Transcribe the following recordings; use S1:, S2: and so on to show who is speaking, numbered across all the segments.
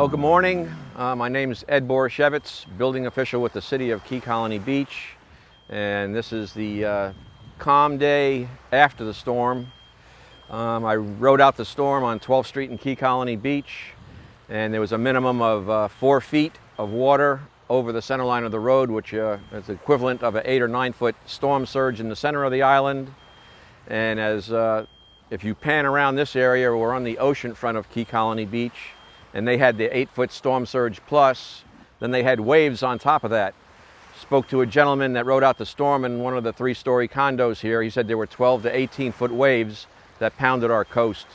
S1: Good morning. My name is Ed Borysiewicz, building official with the City of Key Colony Beach. And this is the calm day after the storm. I rode out the storm on 12th Street in Key Colony Beach, and there was a minimum of 4 feet of water over the center line of the road, which is equivalent of an 8 or 9 foot storm surge in the center of the island. And if you pan around this area, we're on the ocean front of Key Colony Beach, and they had the 8-foot storm surge plus. Then they had waves on top of that. Spoke to a gentleman that rode out the storm in one of the 3-story condos here. He said there were 12 to 18-foot waves that pounded our coast.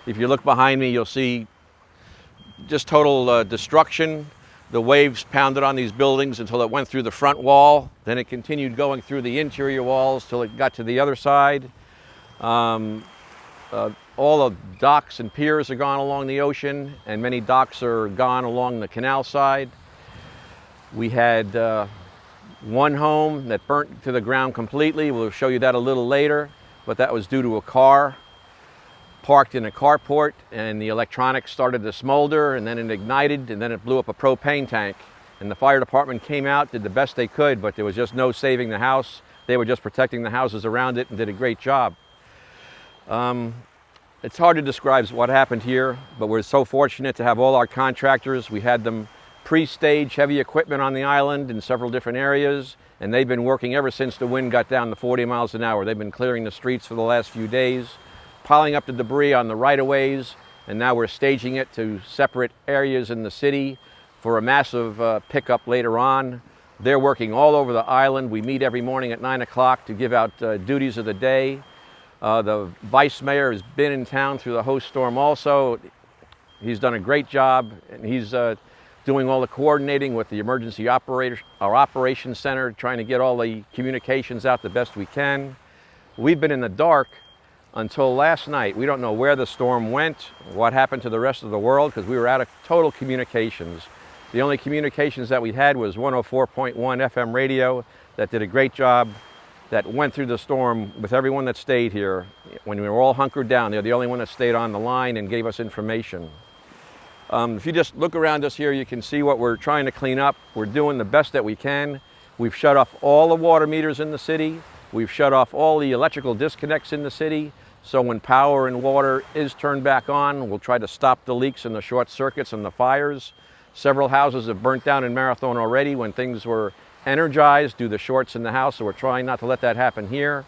S1: If you look behind me, you'll see just total destruction. The waves pounded on these buildings until it went through the front wall. Then it continued going through the interior walls till it got to the other side. All the docks and piers are gone along the ocean, and many docks are gone along the canal side. We had one home that burnt to the ground completely. We'll show you that a little later, but that was due to a car parked in a carport, and the electronics started to smolder, and then it ignited, and then it blew up a propane tank. And the fire department came out, did the best they could, but there was just no saving the house. They were just protecting the houses around it and did a great job. It's hard to describe what happened here, but we're so fortunate to have all our contractors. We had them pre-stage heavy equipment on the island in several different areas, and they've been working ever since the wind got down to 40 miles an hour. They've been clearing the streets for the last few days, piling up the debris on the right-of-ways, and now we're staging it to separate areas in the city for a massive pickup later on. They're working all over the island. We meet every morning at 9 o'clock to give out duties of the day. The vice mayor has been in town through the host storm also. He's done a great job, and he's doing all the coordinating with the emergency operations center, trying to get all the communications out the best we can. We've been in the dark until last night. We don't know where the storm went, what happened to the rest of the world, because we were out of total communications. The only communications that we had was 104.1 FM radio that did a great job, that went through the storm with everyone that stayed here. When we were all hunkered down, they're the only one that stayed on the line and gave us information. If you just look around us here, you can see what we're trying to clean up. We're doing the best that we can. We've shut off all the water meters in the city. We've shut off all the electrical disconnects in the city. So when power and water is turned back on, we'll try to stop the leaks and the short circuits and the fires. Several houses have burnt down in Marathon already when things were energized due to the shorts in the house, so we're trying not to let that happen here.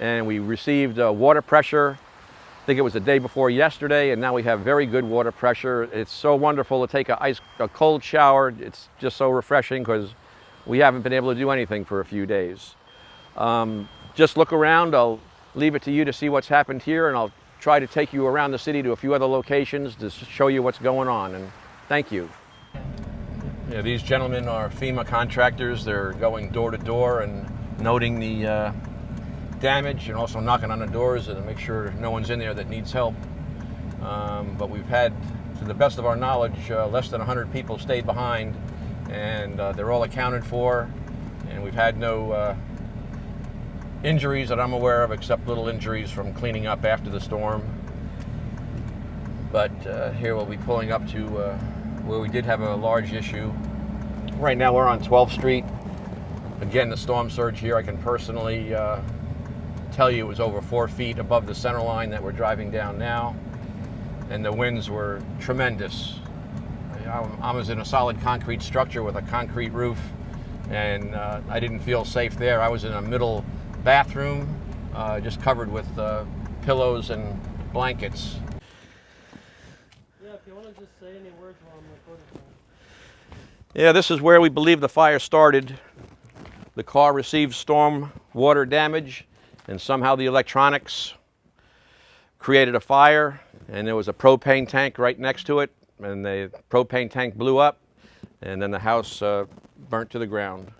S1: And we received water pressure, I think it was the day before yesterday, and now we have very good water pressure. It's so wonderful to take a cold shower. It's just so refreshing because we haven't been able to do anything for a few days. Just look around. I'll leave it to you to see what's happened here, and I'll try to take you around the city to a few other locations to show you what's going on. And thank you. Yeah, these gentlemen are FEMA contractors. They're going door to door and noting the damage and also knocking on the doors to make sure no one's in there that needs help. But we've had, to the best of our knowledge, less than 100 people stayed behind, and they're all accounted for, and we've had no injuries that I'm aware of, except little injuries from cleaning up after the storm. But here we'll be pulling up to where we did have a large issue. Right now we're on 12th Street. Again, the storm surge here, I can personally tell you it was over 4 feet above the center line that we're driving down now. And the winds were tremendous. I was in a solid concrete structure with a concrete roof, and I didn't feel safe there. I was in a middle bathroom, just covered with pillows and blankets.
S2: If you want to just say any words while I'm recording.
S1: Yeah, this is where we believe the fire started. The car received storm water damage, and somehow the electronics created a fire, and there was a propane tank right next to it, and the propane tank blew up, and then the house burnt to the ground.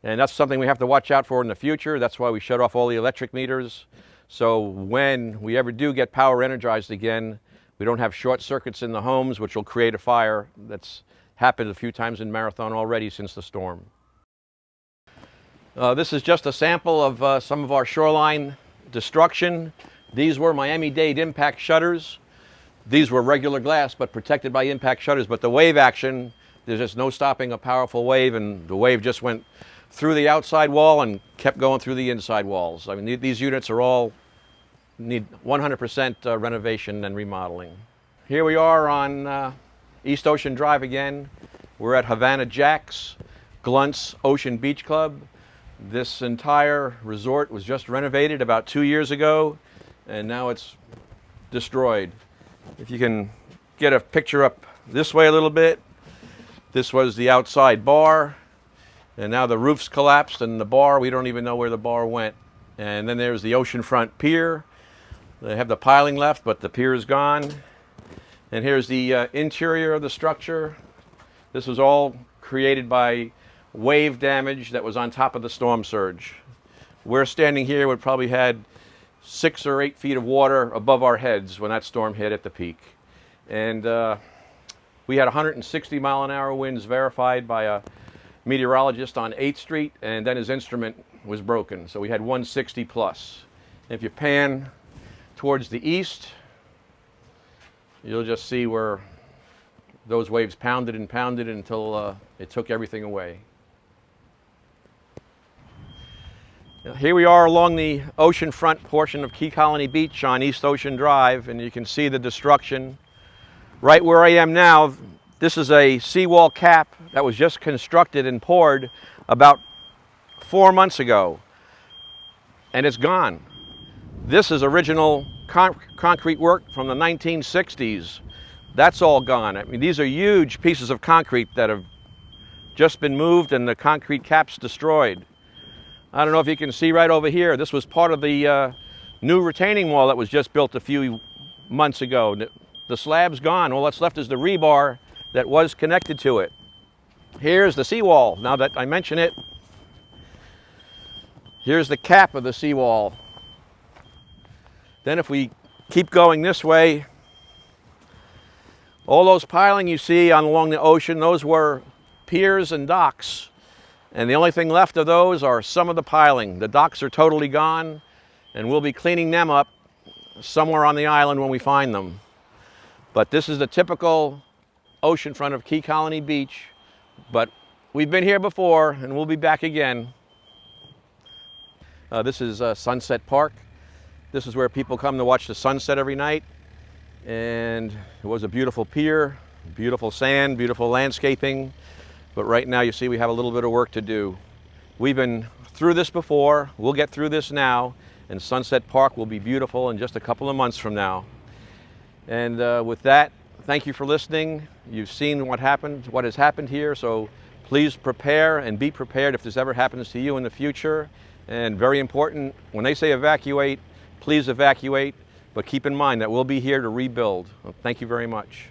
S1: And that's something we have to watch out for in the future. That's why we shut off all the electric meters. So when we ever do get power energized again, we don't have short circuits in the homes, which will create a fire. That's happened a few times in Marathon already since the storm. This is just a sample of some of our shoreline destruction. These were Miami-Dade impact shutters. These were regular glass, but protected by impact shutters. But the wave action, there's just no stopping a powerful wave, and the wave just went through the outside wall and kept going through the inside walls. I mean, these units are all need 100% renovation and remodeling. Here we are on East Ocean Drive again. We're at Havana Jack's, Glunt's Ocean Beach Club. This entire resort was just renovated about 2 years ago, and now it's destroyed. If you can get a picture up this way a little bit, this was the outside bar, and now the roof's collapsed, and the bar, we don't even know where the bar went. And then there's the oceanfront pier. They have the piling left, but the pier is gone. And here's the interior of the structure. This was all created by wave damage that was on top of the storm surge. We're standing here, we probably had 6 or 8 feet of water above our heads when that storm hit at the peak. And we had 160-mile-an-hour winds verified by a meteorologist on 8th Street, and then his instrument was broken. So we had 160 plus. And if you pan towards the east, you'll just see where those waves pounded and pounded until it took everything away. Now, here we are along the oceanfront portion of Key Colony Beach on East Ocean Drive, and you can see the destruction. Right where I am now, this is a seawall cap that was just constructed and poured about 4 months ago, and it's gone. This is original concrete work from the 1960s. That's all gone. I mean, these are huge pieces of concrete that have just been moved and the concrete cap's destroyed. I don't know if you can see right over here. This was part of the new retaining wall that was just built a few months ago. The slab's gone. All that's left is the rebar that was connected to it. Here's the seawall. Now that I mention it, here's the cap of the seawall. Then if we keep going this way, all those piling you see along the ocean, those were piers and docks. And the only thing left of those are some of the piling. The docks are totally gone, and we'll be cleaning them up somewhere on the island when we find them. But this is the typical oceanfront of Key Colony Beach. But we've been here before, and we'll be back again. This is Sunset Park. This is where people come to watch the sunset every night. And it was a beautiful pier, beautiful sand, beautiful landscaping. But right now you see we have a little bit of work to do. We've been through this before, we'll get through this now, and Sunset Park will be beautiful in just a couple of months from now. And with that, thank you for listening. You've seen what has happened here, so please prepare and be prepared if this ever happens to you in the future. And very important, when they say evacuate, please evacuate, but keep in mind that we'll be here to rebuild. Thank you very much.